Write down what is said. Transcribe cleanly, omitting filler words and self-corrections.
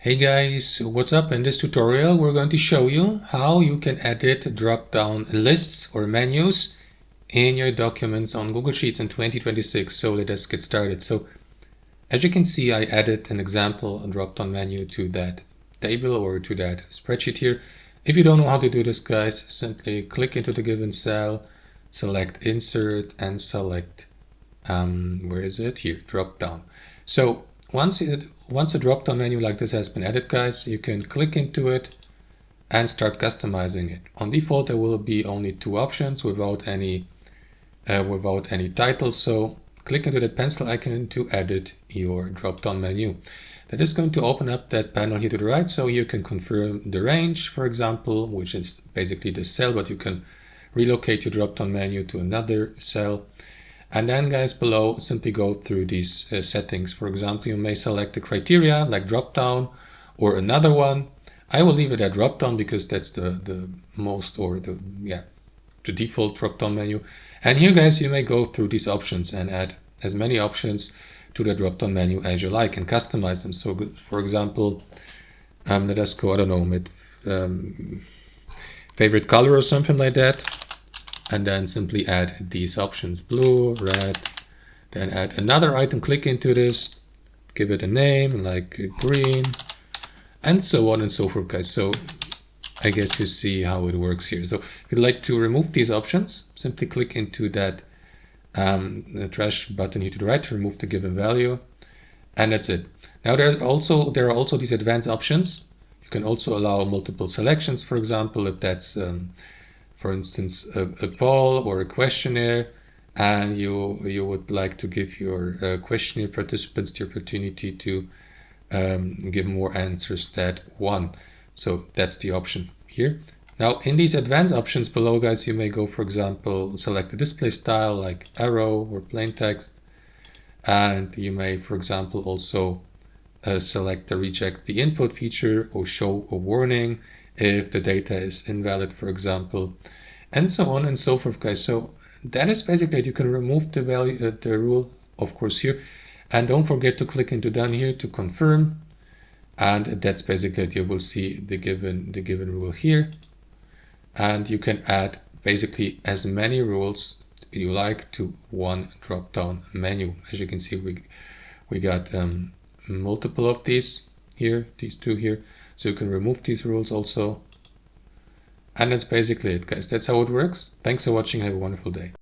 Hey guys, what's up? In this tutorial we're going to show you how you can edit drop-down lists or menus in your documents on Google Sheets in 2026. So let us get started. So as you can see, I added an example drop-down menu to that table or to that spreadsheet here. If you don't know how to do this, guys, simply click into the given cell, select insert and select where is it? Here, drop-down. So once a drop-down menu like this has been added, guys, you can click into it and start customizing it. On default, there will be only two options without any title. So click into the pencil icon to edit your drop-down menu. That is going to open up that panel here to the right, so you can confirm the range, for example, which is basically the cell, but you can relocate your drop-down menu to another cell. And then, guys, below, simply go through these settings. For example, you may select a criteria like drop-down or another one. I will leave it at drop-down because that's the most, or the default drop-down menu. And here, guys, you may go through these options and add as many options to the drop-down menu as you like and customize them. So, for example, let us go, I don't know, with favorite color or something like that. And then simply add these options, blue, red, then add another item, click into this, give it a name like green, and so on and so forth, guys. So I guess you see how it works here. So if you'd like to remove these options, simply click into that the trash button here to the right to remove the given value, and that's it. Now there are also these advanced options. You can also allow multiple selections, for example, if that's for instance, a poll or a questionnaire, and you would like to give your questionnaire participants the opportunity to give more answers than one. So that's the option here. Now, in these advanced options below, guys, you may go, for example, select the display style like arrow or plain text, and you may, for example, also select the reject the input feature or show a warning if the data is invalid, for example, and so on and so forth, guys. So that is basically it. You can remove the value, the rule, of course, here, and don't forget to click into done here to confirm. And that's basically it. You will see the given rule here, and you can add basically as many rules you like to one drop-down menu. As you can see, we got multiple of these here, these two here, so you can remove these rules also. And that's basically it, guys. That's how it works. Thanks for watching. Have a wonderful day.